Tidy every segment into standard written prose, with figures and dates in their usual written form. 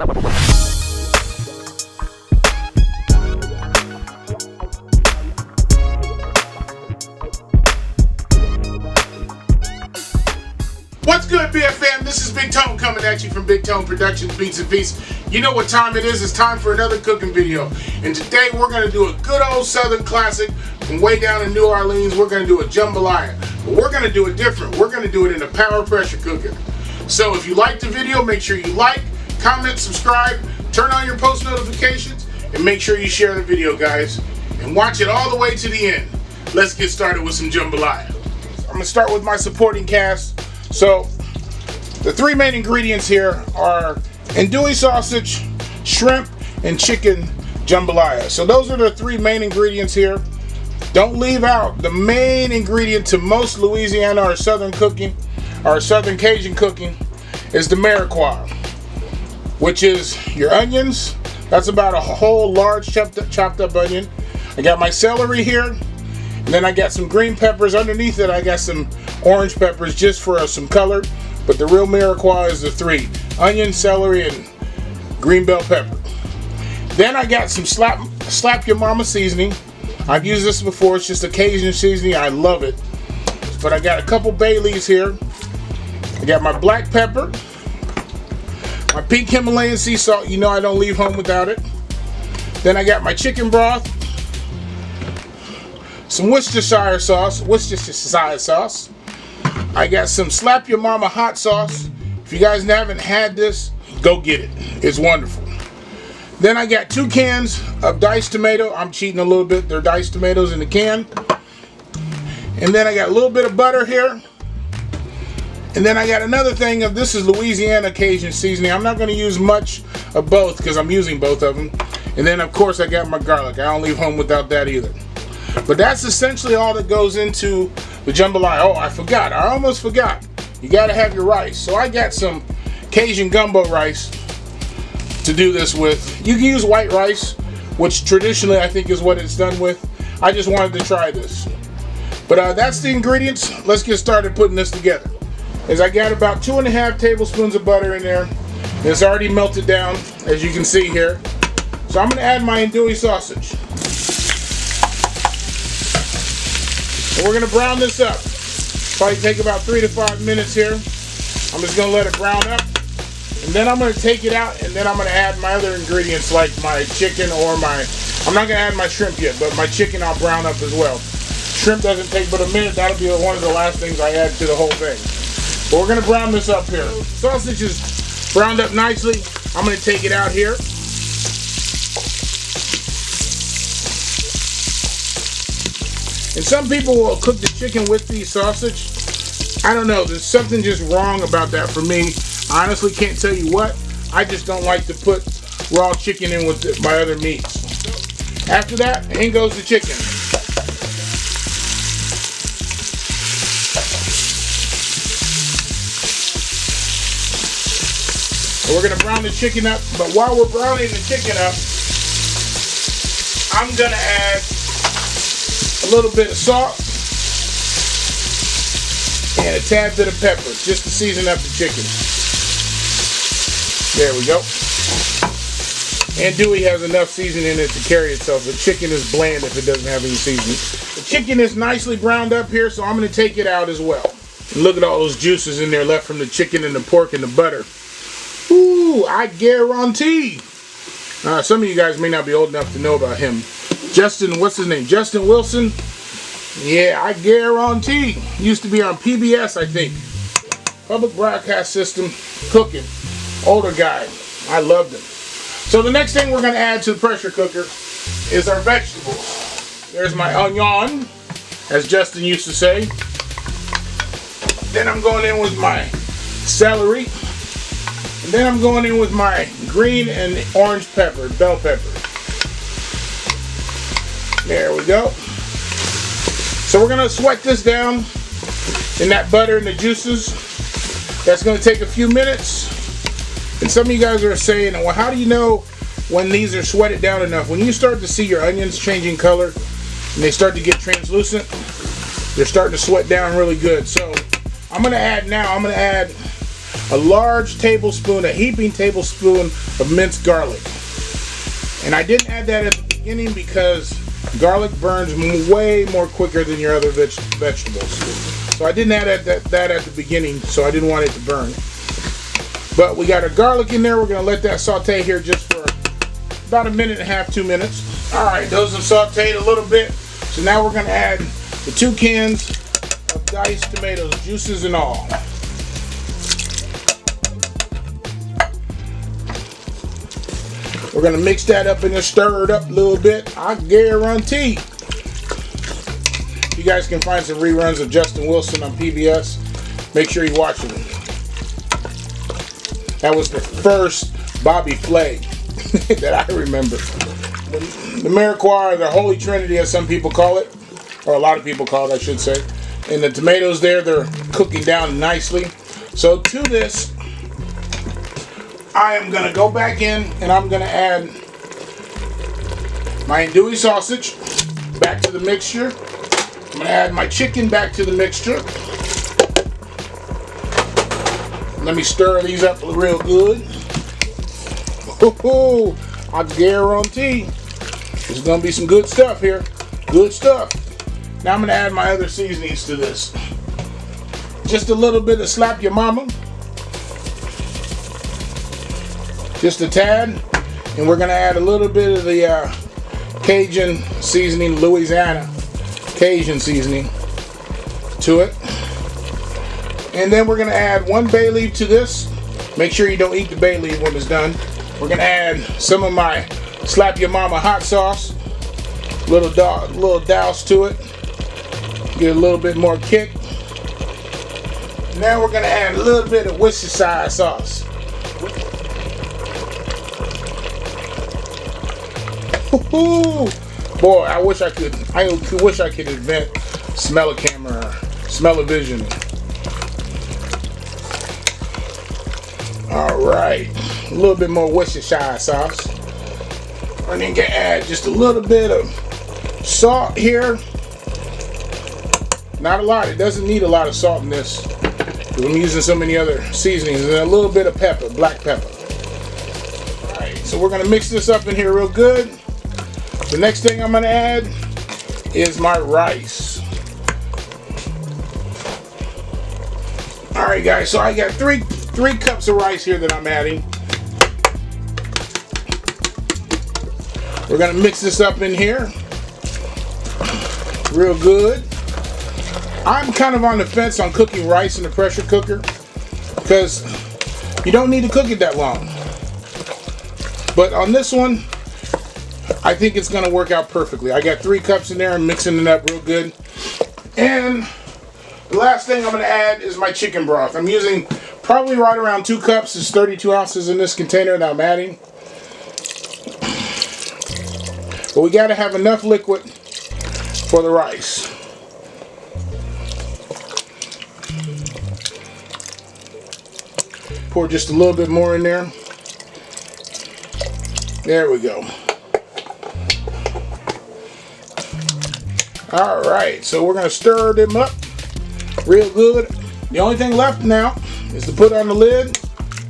What's good, BFM? This is Big Tone coming at you from Big Tone Productions, Beats and Feasts. You know what time it is. It's time for another cooking video. And today we're going to do a good old Southern classic from way down in New Orleans. We're going to do a jambalaya. But we're going to do it different. We're going to do it in a power pressure cooker. So if you like the video, make sure you like, comment, subscribe, turn on your post notifications, and make sure you share the video, guys. And watch it all the way to the end. Let's get started with some jambalaya. I'm going to start with my supporting cast. So, the three main ingredients here are andouille sausage, shrimp, and chicken jambalaya. So those are the three main ingredients here. Don't leave out the main ingredient to most Louisiana or Southern cooking, or Southern Cajun cooking, is the mirepoix, which is your onions. That's about a whole large chopped up onion. I got my celery here, and then I got some green peppers. Underneath it, I got some orange peppers just for some color, but the real mirepoix is the three: onion, celery, and green bell pepper. Then I got some slap your mama seasoning. I've used this before. It's just a Cajun seasoning. I love it. But I got a couple bay leaves here. I got my black pepper, my pink Himalayan sea salt. You know I don't leave home without it. Then I got my chicken broth, some Worcestershire sauce. I got some Slap Your Mama hot sauce. If you guys haven't had this, go get it. It's wonderful. Then I got 2 cans of diced tomato. I'm cheating a little bit. They're diced tomatoes in the can. And then I got a little bit of butter here. And then I got another thing of, this is Louisiana Cajun seasoning. I'm not going to use much of both because I'm using both of them. And then of course I got my garlic. I don't leave home without that either. But that's essentially all that goes into the jambalaya. Oh, I almost forgot. You gotta have your rice. So I got some Cajun gumbo rice to do this with. You can use white rice, which traditionally I think is what it's done with. I just wanted to try this. But that's the ingredients. Let's get started putting this together. As I got about 2.5 tablespoons of butter in there. It's already melted down, as you can see here. So I'm gonna add my andouille sausage. And we're going to brown this up. Probably take about 3 to 5 minutes here. I'm just going to let it brown up. And then I'm going to take it out, and then I'm going to add my other ingredients like my chicken or I'm not going to add my shrimp yet, but my chicken I'll brown up as well. Shrimp doesn't take but a minute. That'll be one of the last things I add to the whole thing. But we're going to brown this up here. Sausage is browned up nicely. I'm going to take it out here. And some people will cook the chicken with the sausage. I don't know, there's something just wrong about that for me. I honestly can't tell you what. I just don't like to put raw chicken in with my other meats. After that, in goes the chicken. And we're gonna brown the chicken up, but while we're browning the chicken up, I'm gonna add a little bit of salt and a tad bit of pepper just to season up the chicken. There we go. Andouille has enough seasoning in it to carry itself. The chicken is bland if it doesn't have any seasoning. The chicken is nicely browned up here, so I'm going to take it out as well. And look at all those juices in there left from the chicken and the pork and the butter. Ooh, I guarantee. Some of you guys may not be old enough to know about him. Justin, what's his name? Justin Wilson? Yeah, I guarantee. Used to be on PBS, I think. Public Broadcast System, cooking. Older guy. I loved him. So the next thing we're going to add to the pressure cooker is our vegetables. There's my onion, as Justin used to say. Then I'm going in with my celery. And then I'm going in with my green and orange pepper, bell pepper. There we go. So we're going to sweat this down in that butter and the juices. That's going to take a few minutes. And some of you guys are saying, well, how do you know when these are sweated down enough? When you start to see your onions changing color and they start to get translucent, they're starting to sweat down really good. So I'm going to add a large tablespoon, a heaping tablespoon of minced garlic. And I didn't add that at the beginning because garlic burns way more quicker than your other vegetables. So I didn't add that at the beginning, so I didn't want it to burn. But we got our garlic in there. We're going to let that saute here just for about 1.5 minutes, 2 minutes. All right, those have sauteed a little bit. So now we're going to add the 2 cans of diced tomatoes, juices and all. We're going to mix that up and just stir it up a little bit. I guarantee you guys can find some reruns of Justin Wilson on PBS. Make sure you watch them. That was the first Bobby Flay that I remember. The Mariquois, the Holy Trinity, as some people call it, or a lot of people call it, I should say. And the tomatoes there, they're cooking down nicely. So to this, I am going to go back in and I'm going to add my andouille sausage back to the mixture. I'm going to add my chicken back to the mixture. Let me stir these up real good. Ooh, I guarantee there's going to be some good stuff here. Good stuff. Now I'm going to add my other seasonings to this. Just a little bit of slap your mama. Just a tad. And we're going to add a little bit of the Cajun seasoning, Louisiana Cajun seasoning to it. And then we're going to add 1 bay leaf to this. Make sure you don't eat the bay leaf when it's done. We're going to add some of my Slap Your Mama hot sauce. Little douse to it. Get a little bit more kick. Now we're going to add a little bit of Worcestershire sauce. Boy, I wish I could invent smell-a-camera or smell-o-vision. Alright, a little bit more Worcestershire sauce. And then can add just a little bit of salt here. Not a lot, it doesn't need a lot of salt in this, because I'm using so many other seasonings. And a little bit of pepper, black pepper. Alright, so we're going to mix this up in here real good. The next thing I'm going to add is my rice. Alright guys, so I got three cups of rice here that I'm adding. We're going to mix this up in here real good. I'm kind of on the fence on cooking rice in the pressure cooker because you don't need to cook it that long. But on this one, I think it's going to work out perfectly. I got 3 cups in there. I'm mixing it up real good. And the last thing I'm going to add is my chicken broth. I'm using probably right around 2 cups. It's 32 ounces in this container that I'm adding. But we got to have enough liquid for the rice. Pour just a little bit more in there. There we go. Alright, so we're going to stir them up real good. The only thing left now is to put on the lid.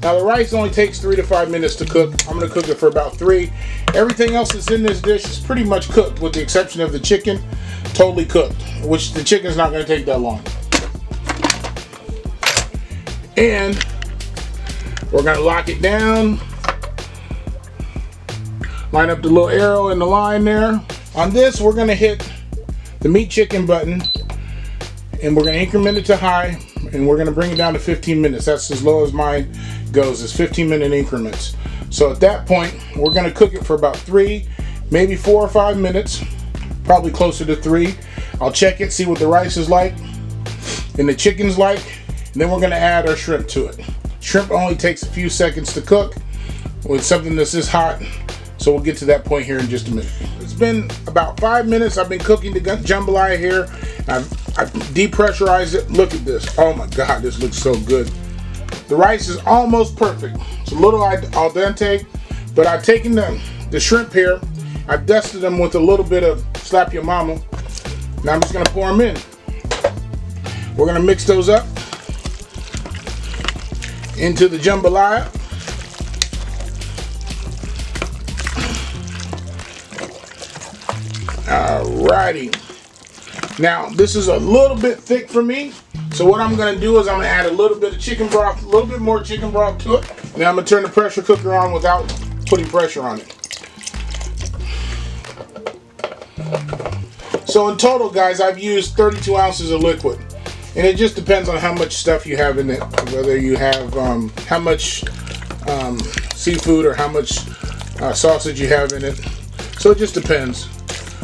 Now the rice only takes 3 to 5 minutes to cook. I'm going to cook it for about 3. Everything else that's in this dish is pretty much cooked with the exception of the chicken. Totally cooked, which the chicken's not going to take that long. And we're going to lock it down. Line up the little arrow in the line there. On this, we're going to hit the meat chicken button and we're going to increment it to high and we're going to bring it down to 15 minutes. That's as low as mine goes, is 15-minute increments. So at that point, we're going to cook it for about 3, maybe 4 or 5 minutes, probably closer to 3. I'll check it, see what the rice is like and the chicken's like, and then we're going to add our shrimp to it. Shrimp only takes a few seconds to cook with something that's this hot, so we'll get to that point here in just a minute. It's been about 5 minutes. I've been cooking the jambalaya here. I've depressurized it. Look at this. Oh my God, this looks so good. The rice is almost perfect. It's a little al dente, but I've taken the shrimp here. I've dusted them with a little bit of Slap Your Mama. Now I'm just going to pour them in. We're going to mix those up. into the jambalaya. Alrighty. Now this is a little bit thick for me, so what I'm going to do is I'm going to add a little bit of chicken broth, a little bit more chicken broth to it. Now I'm going to turn the pressure cooker on without putting pressure on it. So in total, guys, I've used 32 ounces of liquid, and it just depends on how much stuff you have in it, whether you have how much seafood or how much sausage you have in it. So it just depends,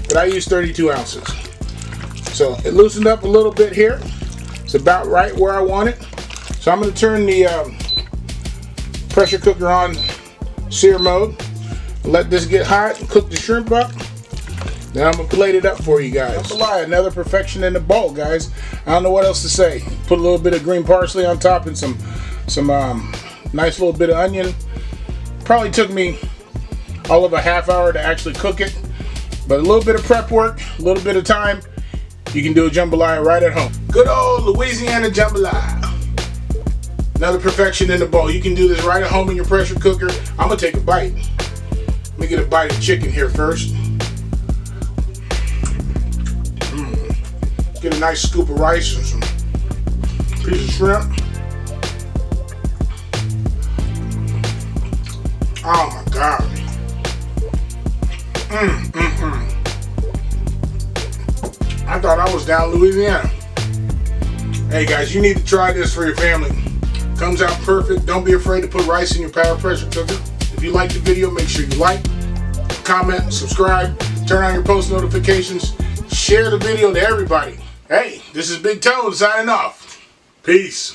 but I use 32 ounces. So it loosened up a little bit here. It's about right where I want it. So I'm going to turn the pressure cooker on sear mode. Let this get hot and cook the shrimp up. Then I'm going to plate it up for you guys. Jambalaya, another perfection in the bowl, guys. I don't know what else to say. Put a little bit of green parsley on top and some nice little bit of onion. Probably took me all of a half hour to actually cook it. But a little bit of prep work, a little bit of time, you can do a jambalaya right at home. Good old Louisiana jambalaya. Another perfection in the bowl. You can do this right at home in your pressure cooker. I'm going to take a bite. Let me get a bite of chicken here first. Get a nice scoop of rice and some piece of shrimp. Oh my God. I thought I was down Louisiana. Hey guys, you need to try this for your family. Comes out perfect. Don't be afraid to put rice in your power pressure cooker. If you like the video, make sure you like, comment, subscribe, turn on your post notifications, share the video to everybody. Hey, this is Big Tone signing off. Peace.